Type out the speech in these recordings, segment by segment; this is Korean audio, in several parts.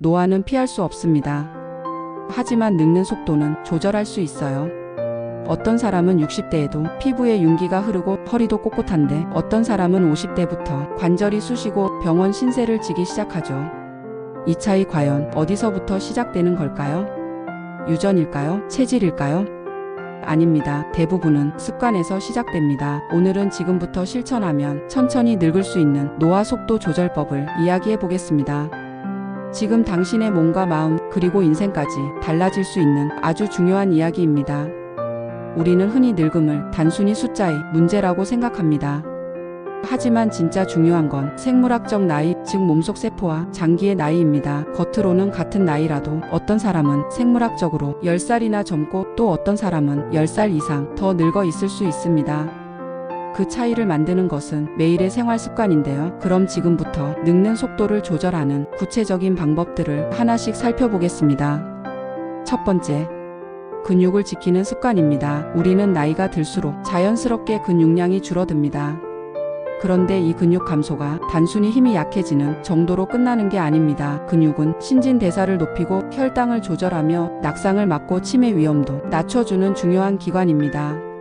노화는 피할 수 없습니다. 하지만 늙는 속도는 조절할 수 있어요. 어떤 사람은 60대에도 피부에 윤기가 흐르고 허리도 꼿꼿한데 어떤 사람은 50대부터 관절이 쑤시고 병원 신세를 지기 시작하죠. 이 차이 과연 어디서부터 시작되는 걸까요? 유전일까요? 체질일까요? 아닙니다. 대부분은 습관에서 시작됩니다. 오늘은 지금부터 실천하면 천천히 늙을 수 있는 노화 속도 조절법을 이야기해 보겠습니다. 지금 당신의 몸과 마음 그리고 인생까지 달라질 수 있는 아주 중요한 이야기입니다. 우리는 흔히 늙음을 단순히 숫자의 문제라고 생각합니다. 하지만 진짜 중요한 건 생물학적 나이, 즉 몸속 세포와 장기의 나이입니다. 겉으로는 같은 나이라도 어떤 사람은 생물학적으로 10살이나 젊고 또 어떤 사람은 10살 이상 더 늙어 있을 수 있습니다. 그 차이를 만드는 것은 매일의 생활 습관인데요. 그럼 지금부터 늙는 속도를 조절하는 구체적인 방법들을 하나씩 살펴보겠습니다. 첫 번째, 근육을 지키는 습관입니다. 우리는 나이가 들수록 자연스럽게 근육량이 줄어듭니다. 그런데 이 근육 감소가 단순히 힘이 약해지는 정도로 끝나는 게 아닙니다. 근육은 신진대사를 높이고 혈당을 조절하며 낙상을 막고 치매 위험도 낮춰주는 중요한 기관입니다.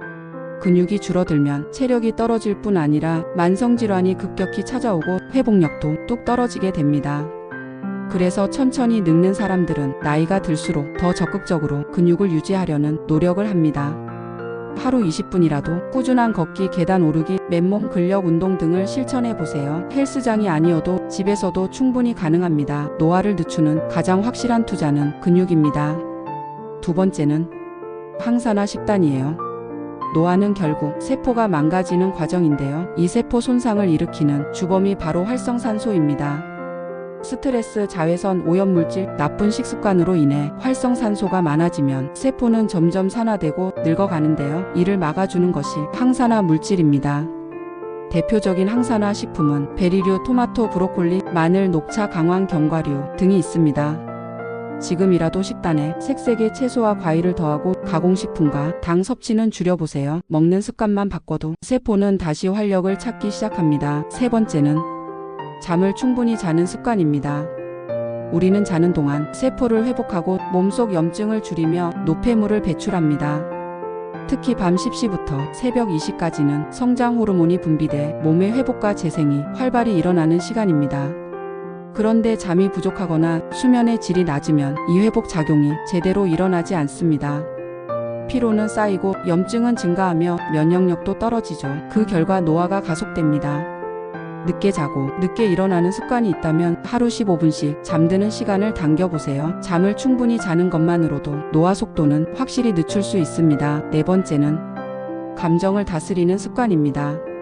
근육이 줄어들면 체력이 떨어질 뿐 아니라 만성질환이 급격히 찾아오고 회복력도 뚝 떨어지게 됩니다. 그래서 천천히 늙는 사람들은 나이가 들수록 더 적극적으로 근육을 유지하려는 노력을 합니다. 하루 20분이라도 꾸준한 걷기, 계단 오르기, 맨몸 근력 운동 등을 실천해 보세요. 헬스장이 아니어도 집에서도 충분히 가능합니다. 노화를 늦추는 가장 확실한 투자는 근육입니다. 두 번째는 항산화 식단이에요. 노화는 결국 세포가 망가지는 과정인데요. 이 세포 손상을 일으키는 주범이 바로 활성산소입니다. 스트레스, 자외선, 오염물질, 나쁜 식습관으로 인해 활성산소가 많아지면 세포는 점점 산화되고 늙어가는데요. 이를 막아주는 것이 항산화 물질입니다. 대표적인 항산화 식품은 베리류, 토마토, 브로콜리, 마늘, 녹차, 강황, 견과류 등이 있습니다. 지금이라도 식단에 색색의 채소와 과일을 더하고 가공식품과 당 섭취는 줄여보세요. 먹는 습관만 바꿔도 세포는 다시 활력을 찾기 시작합니다. 세 번째는 잠을 충분히 자는 습관입니다. 우리는 자는 동안 세포를 회복하고 몸속 염증을 줄이며 노폐물을 배출합니다. 특히 밤 10시부터 새벽 2시까지는 성장 호르몬이 분비돼 몸의 회복과 재생이 활발히 일어나는 시간입니다. 그런데 잠이 부족하거나 수면의 질이 낮으면 이 회복 작용이 제대로 일어나지 않습니다. 피로는 쌓이고 염증은 증가하며 면역력도 떨어지죠. 그 결과 노화가 가속됩니다. 늦게 자고 늦게 일어나는 습관이 있다면 하루 15분씩 잠드는 시간을 당겨보세요. 잠을 충분히 자는 것만으로도 노화 속도는 확실히 늦출 수 있습니다. 네 번째는 감정을 다스리는 습관입니다.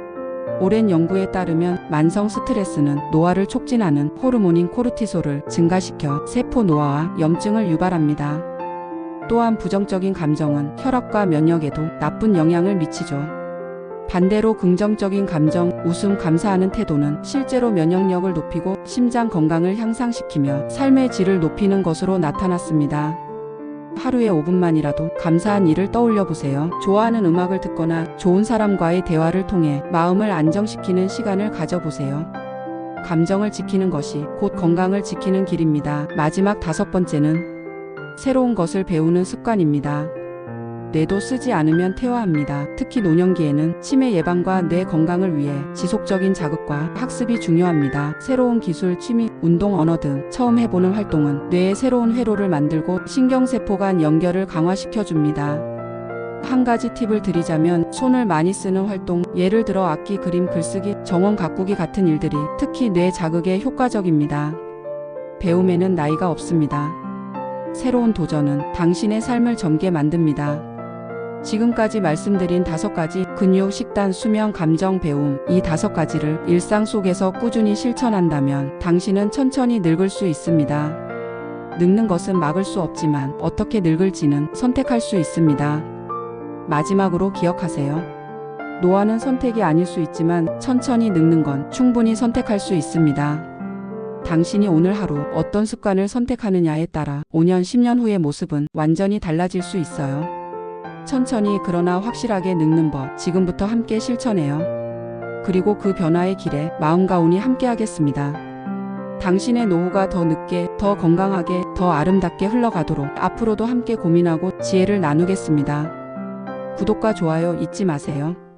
오랜 연구에 따르면 만성 스트레스는 노화를 촉진하는 호르몬인 코르티솔을 증가시켜 세포 노화와 염증을 유발합니다. 또한 부정적인 감정은 혈압과 면역에도 나쁜 영향을 미치죠. 반대로 긍정적인 감정, 웃음, 감사하는 태도는 실제로 면역력을 높이고 심장 건강을 향상시키며 삶의 질을 높이는 것으로 나타났습니다. 하루에 5분만이라도 감사한 일을 떠올려 보세요. 좋아하는 음악을 듣거나 좋은 사람과의 대화를 통해 마음을 안정시키는 시간을 가져보세요. 감정을 지키는 것이 곧 건강을 지키는 길입니다. 마지막 다섯 번째는 새로운 것을 배우는 습관입니다. 뇌도 쓰지 않으면 퇴화합니다. 특히 노년기에는 치매 예방과 뇌 건강을 위해 지속적인 자극과 학습이 중요합니다. 새로운 기술, 취미, 운동, 언어 등 처음 해보는 활동은 뇌에 새로운 회로를 만들고 신경세포 간 연결을 강화시켜줍니다. 한 가지 팁을 드리자면 손을 많이 쓰는 활동, 예를 들어 악기, 그림, 글쓰기, 정원 가꾸기 같은 일들이 특히 뇌 자극에 효과적입니다. 배움에는 나이가 없습니다. 새로운 도전은 당신의 삶을 젊게 만듭니다. 지금까지 말씀드린 5가지 근육, 식단, 수면, 감정, 배움, 이 5가지를 일상 속에서 꾸준히 실천한다면 당신은 천천히 늙을 수 있습니다. 늙는 것은 막을 수 없지만 어떻게 늙을지는 선택할 수 있습니다. 마지막으로 기억하세요. 노화는 선택이 아닐 수 있지만 천천히 늙는 건 충분히 선택할 수 있습니다. 당신이 오늘 하루 어떤 습관을 선택하느냐에 따라 5년, 10년 후의 모습은 완전히 달라질 수 있어요. 천천히 그러나 확실하게 늙는 법, 지금부터 함께 실천해요. 그리고 그 변화의 길에 마음과 운이 함께 하겠습니다. 당신의 노후가 더 늦게, 더 건강하게, 더 아름답게 흘러가도록 앞으로도 함께 고민하고 지혜를 나누겠습니다. 구독과 좋아요 잊지 마세요.